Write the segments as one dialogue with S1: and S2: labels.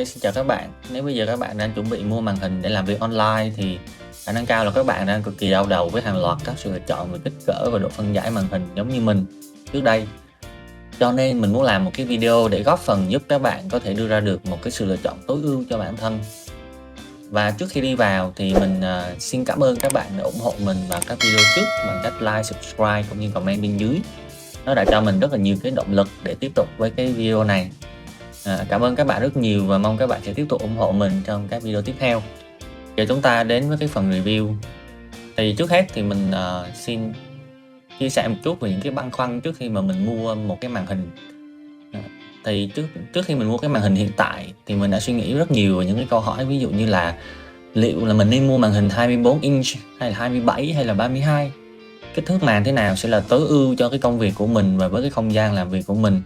S1: Xin chào các bạn. Nếu bây giờ các bạn đang chuẩn bị mua màn hình để làm việc online thì khả năng cao là các bạn đang cực kỳ đau đầu với hàng loạt các sự lựa chọn về kích cỡ và độ phân giải màn hình giống như mình trước đây. Cho nên mình muốn làm một cái video để góp phần giúp các bạn có thể đưa ra được một cái sự lựa chọn tối ưu cho bản thân. Và trước khi đi vào thì mình xin cảm ơn các bạn đã ủng hộ mình vào các video trước bằng cách like, subscribe cũng như comment bên dưới. Nó đã cho mình rất là nhiều cái động lực để tiếp tục với cái video này. Cảm ơn các bạn rất nhiều và mong các bạn sẽ tiếp tục ủng hộ mình trong các video tiếp theo. Giờ chúng ta đến với cái phần review. Thì trước hết thì mình xin chia sẻ một chút về những cái băn khoăn trước khi mà mình mua một cái màn hình. Thì trước khi mình mua cái màn hình hiện tại thì mình đã suy nghĩ rất nhiều về những cái câu hỏi, ví dụ như là liệu là mình nên mua màn hình 24 inch hay là 27 hay là 32, kích thước màn thế nào sẽ là tối ưu cho cái công việc của mình và với cái không gian làm việc của mình,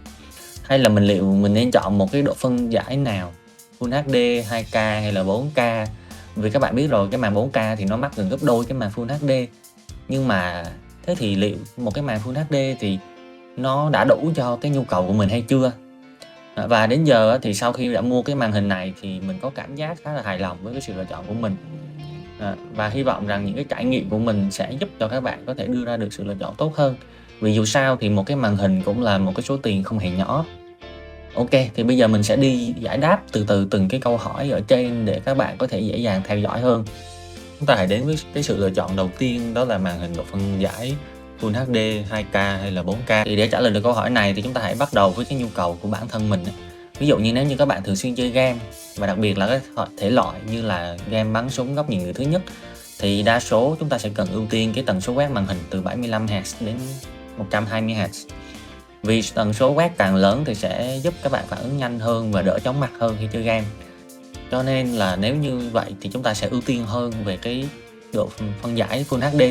S1: hay là liệu mình nên chọn một cái độ phân giải nào, Full HD, 2K hay là 4K. Vì các bạn biết rồi, cái màn 4K thì nó mắc gần gấp đôi cái màn Full HD. Nhưng mà thế thì liệu một cái màn Full HD thì nó đã đủ cho cái nhu cầu của mình hay chưa? Và đến giờ thì sau khi đã mua cái màn hình này thì mình có cảm giác khá là hài lòng với cái sự lựa chọn của mình. Và hy vọng rằng những cái trải nghiệm của mình sẽ giúp cho các bạn có thể đưa ra được sự lựa chọn tốt hơn. Vì dù sao thì một cái màn hình cũng là một cái số tiền không hề nhỏ. Ok, thì bây giờ mình sẽ đi giải đáp từ từ từng cái câu hỏi ở trên để các bạn có thể dễ dàng theo dõi hơn. Chúng ta hãy đến với cái sự lựa chọn đầu tiên, đó là màn hình độ phân giải Full HD, 2K hay là 4K. Thì để trả lời được câu hỏi này thì chúng ta hãy bắt đầu với cái nhu cầu của bản thân mình. Ví dụ như nếu như các bạn thường xuyên chơi game, và đặc biệt là các thể loại như là game bắn súng góc nhìn người thứ nhất, thì đa số chúng ta sẽ cần ưu tiên cái tần số quét màn hình từ 75Hz đến 120Hz. Vì tần số quét càng lớn thì sẽ giúp các bạn phản ứng nhanh hơn và đỡ chóng mặt hơn khi chơi game. Cho nên là nếu như vậy thì chúng ta sẽ ưu tiên hơn về cái độ phân giải Full HD.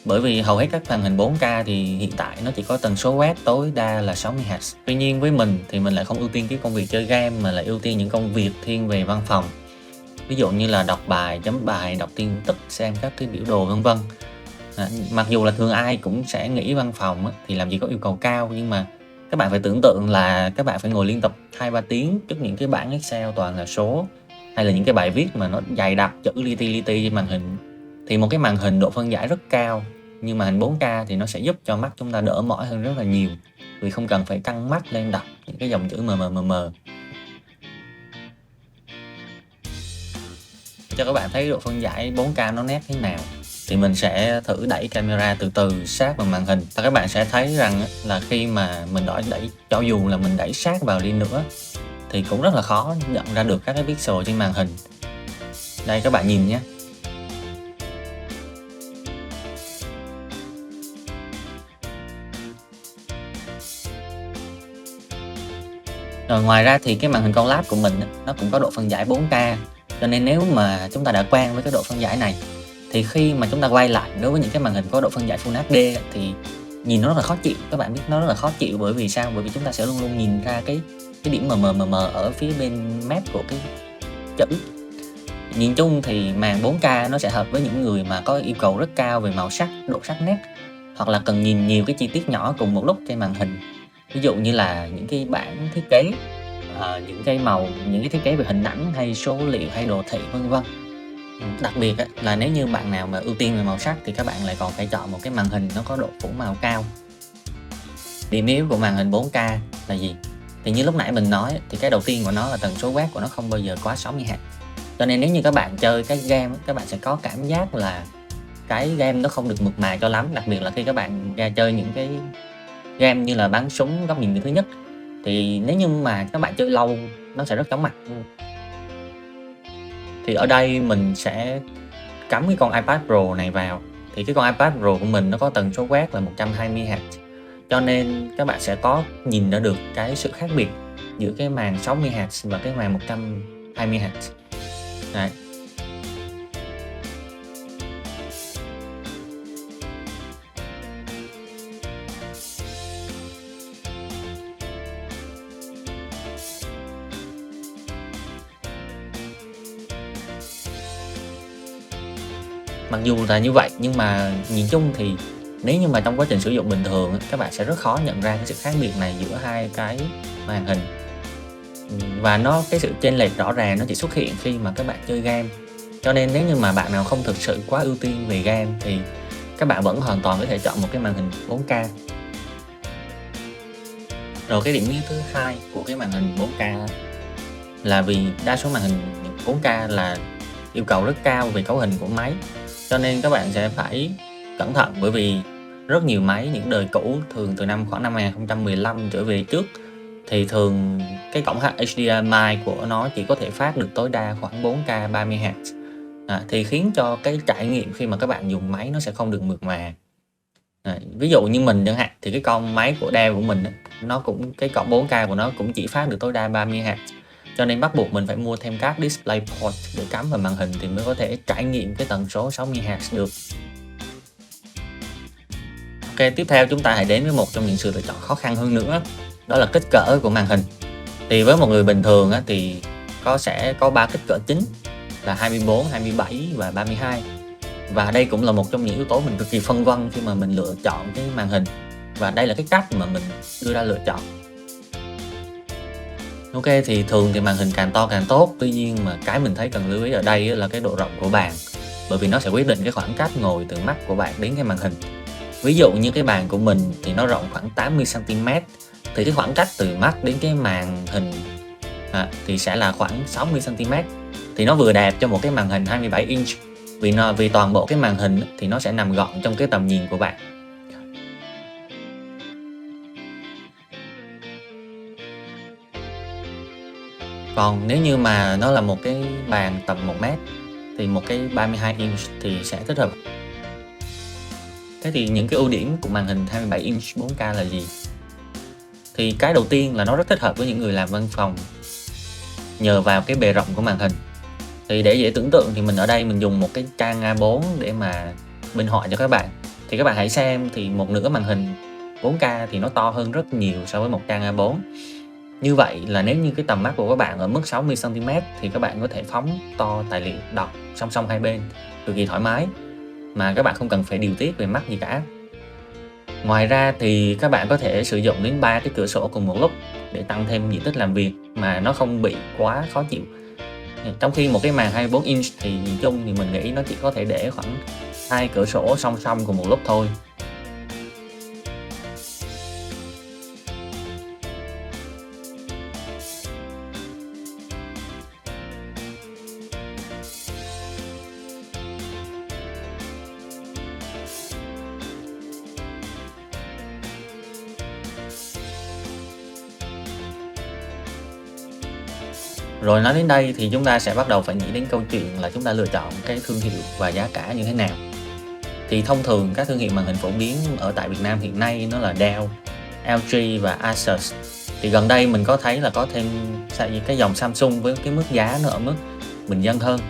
S1: Bởi vì hầu hết các màn hình 4K thì hiện tại nó chỉ có tần số quét tối đa là 60Hz. Tuy nhiên với mình thì mình lại không ưu tiên cái công việc chơi game mà lại ưu tiên những công việc thiên về văn phòng. Ví dụ như là đọc bài, chấm bài, đọc tin tức, xem các cái biểu đồ vân vân. Mặc dù là thường ai cũng sẽ nghĩ văn phòng thì làm gì có yêu cầu cao, nhưng mà các bạn phải tưởng tượng là các bạn phải ngồi liên tục 2-3 tiếng trước những cái bảng Excel toàn là số, hay là những cái bài viết mà nó dày đặc chữ li ti trên màn hình. Thì một cái màn hình độ phân giải rất cao như màn hình 4K thì nó sẽ giúp cho mắt chúng ta đỡ mỏi hơn rất là nhiều, vì không cần phải căng mắt lên đọc những cái dòng chữ mờ. Cho các bạn thấy độ phân giải 4K nó nét thế nào thì mình sẽ thử đẩy camera từ từ sát vào màn hình, và các bạn sẽ thấy rằng là khi mà mình đẩy, cho dù là mình đẩy sát vào đi nữa thì cũng rất là khó nhận ra được các cái pixel trên màn hình. Đây các bạn nhìn nhé. Rồi ngoài ra thì cái màn hình con lab của mình nó cũng có độ phân giải 4K, cho nên nếu mà chúng ta đã quen với cái độ phân giải này thì khi mà chúng ta quay lại đối với những cái màn hình có độ phân giải Full HD thì nhìn nó rất là khó chịu. Các bạn biết nó rất là khó chịu bởi vì sao? Bởi vì chúng ta sẽ luôn luôn nhìn ra cái điểm mờ ở phía bên mép của cái chữ. Nhìn chung thì màn 4K nó sẽ hợp với những người mà có yêu cầu rất cao về màu sắc, độ sắc nét, hoặc là cần nhìn nhiều cái chi tiết nhỏ cùng một lúc trên màn hình. Ví dụ như là những cái bảng thiết kế, những cái màu, những cái thiết kế về hình ảnh hay số liệu hay đồ thị vân vân. Đặc biệt là nếu như bạn nào mà ưu tiên về màu sắc thì các bạn lại còn phải chọn một cái màn hình nó có độ phủ màu cao. Điểm yếu của màn hình 4K là gì? Thì như lúc nãy mình nói thì cái đầu tiên của nó là tần số quét của nó không bao giờ quá 60Hz. Cho nên nếu như các bạn chơi cái game, các bạn sẽ có cảm giác là cái game nó không được mượt mà cho lắm. Đặc biệt là khi các bạn ra chơi những cái game như là bắn súng góc nhìn người thứ nhất, thì nếu như mà các bạn chơi lâu nó sẽ rất chóng mặt. Thì ở đây mình sẽ cắm cái con iPad Pro này vào. Thì cái con iPad Pro của mình nó có tần số quét là 120Hz, cho nên các bạn sẽ có nhìn ra được cái sự khác biệt giữa cái màn 60Hz và cái màn 120Hz. Đấy. Mặc dù là như vậy nhưng mà nhìn chung thì nếu như mà trong quá trình sử dụng bình thường các bạn sẽ rất khó nhận ra cái sự khác biệt này giữa hai cái màn hình. Và cái sự chênh lệch rõ ràng nó chỉ xuất hiện khi mà các bạn chơi game. Cho nên nếu như mà bạn nào không thực sự quá ưu tiên về game thì các bạn vẫn hoàn toàn có thể chọn một cái màn hình 4K. Rồi cái điểm yếu thứ hai của cái màn hình 4K là vì đa số màn hình 4K là yêu cầu rất cao về cấu hình của máy. Cho nên các bạn sẽ phải cẩn thận, bởi vì rất nhiều máy những đời cũ thường từ khoảng năm 2015 trở về trước thì thường cái cổng HDMI của nó chỉ có thể phát được tối đa khoảng 4K 30Hz. Thì khiến cho cái trải nghiệm khi mà các bạn dùng máy nó sẽ không được mượt mà. Ví dụ như mình chẳng hạn thì cái con máy của Dell của mình nó cũng cái cổng 4K của nó cũng chỉ phát được tối đa 30Hz, cho nên bắt buộc mình phải mua thêm các DisplayPort để cắm vào màn hình thì mới có thể trải nghiệm cái tần số 60Hz được. Ok, tiếp theo chúng ta hãy đến với một trong những sự lựa chọn khó khăn hơn nữa, đó là kích cỡ của màn hình. Thì với một người bình thường thì sẽ có 3 kích cỡ chính là 24, 27 và 32. Và đây cũng là một trong những yếu tố mình cực kỳ phân vân khi mà mình lựa chọn cái màn hình. Và đây là cái cách mà mình đưa ra lựa chọn. Ok, thì thường thì màn hình càng to càng tốt. Tuy nhiên mà cái mình thấy cần lưu ý ở đây là cái độ rộng của bàn. Bởi vì nó sẽ quyết định cái khoảng cách ngồi từ mắt của bạn đến cái màn hình. Ví dụ như cái bàn của mình thì nó rộng khoảng 80cm. Thì cái khoảng cách từ mắt đến cái màn hình thì sẽ là khoảng 60cm. Thì nó vừa đẹp cho một cái màn hình 27 inch. Vì toàn bộ cái màn hình thì nó sẽ nằm gọn trong cái tầm nhìn của bạn. Còn nếu như mà nó là một cái bàn tầm 1m thì một cái 32 inch thì sẽ thích hợp. Thế thì những cái ưu điểm của màn hình 27 inch 4K là gì? Thì cái đầu tiên là nó rất thích hợp với những người làm văn phòng nhờ vào cái bề rộng của màn hình. Thì để dễ tưởng tượng thì mình ở đây mình dùng một cái trang A4 để mà minh họa cho các bạn. Thì các bạn hãy xem, thì một nửa màn hình 4K thì nó to hơn rất nhiều so với một trang A4. Như vậy là nếu như cái tầm mắt của các bạn ở mức 60cm thì các bạn có thể phóng to tài liệu đọc song song hai bên cực kỳ thoải mái, mà các bạn không cần phải điều tiết về mắt gì cả. Ngoài ra thì các bạn có thể sử dụng đến 3 cái cửa sổ cùng một lúc để tăng thêm diện tích làm việc mà nó không bị quá khó chịu. Trong khi một cái màn 24 inch thì nhìn chung thì mình nghĩ nó chỉ có thể để khoảng 2 cửa sổ song song cùng một lúc thôi. Rồi nói đến đây thì chúng ta sẽ bắt đầu phải nghĩ đến câu chuyện là chúng ta lựa chọn cái thương hiệu và giá cả như thế nào. Thì thông thường các thương hiệu màn hình phổ biến ở tại Việt Nam hiện nay nó là Dell, LG và Asus. Thì gần đây mình có thấy là có thêm cái dòng Samsung với cái mức giá nó ở mức bình dân hơn.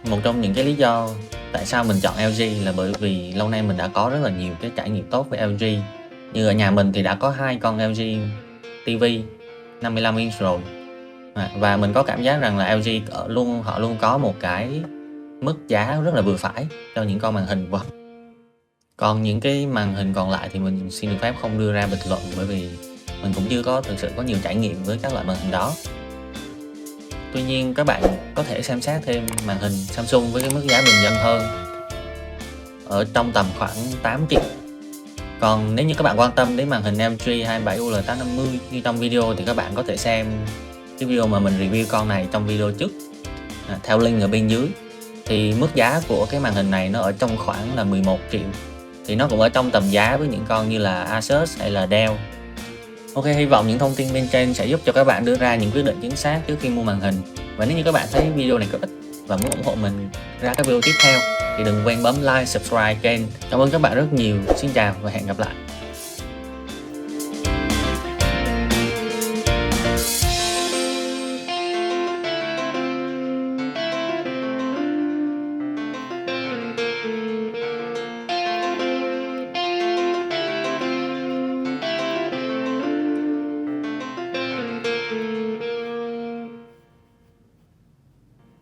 S1: Một trong những cái lý do tại sao mình chọn LG là bởi vì lâu nay mình đã có rất là nhiều cái trải nghiệm tốt với LG. Như ở nhà mình thì đã có 2 con LG TV 55 inch rồi. Và mình có cảm giác rằng là LG họ luôn có một cái mức giá rất là vừa phải cho những con màn hình. Còn những cái màn hình còn lại thì mình xin được phép không đưa ra bình luận, bởi vì mình cũng chưa có thực sự có nhiều trải nghiệm với các loại màn hình đó. Tuy nhiên các bạn có thể xem xét thêm màn hình Samsung với cái mức giá bình dân hơn ở trong tầm khoảng 8 triệu. Còn nếu như các bạn quan tâm đến màn hình LG 27 UL850 như trong video thì các bạn có thể xem cái video mà mình review con này trong video trước theo link ở bên dưới. Thì mức giá của cái màn hình này nó ở trong khoảng là 11 triệu. Thì nó cũng ở trong tầm giá với những con như là Asus hay là Dell. Ok, hy vọng những thông tin bên trên sẽ giúp cho các bạn đưa ra những quyết định chính xác trước khi mua màn hình. Và nếu như các bạn thấy video này có ích và muốn ủng hộ mình ra các video tiếp theo thì đừng quên bấm like, subscribe kênh. Cảm ơn các bạn rất nhiều. Xin chào và hẹn gặp lại.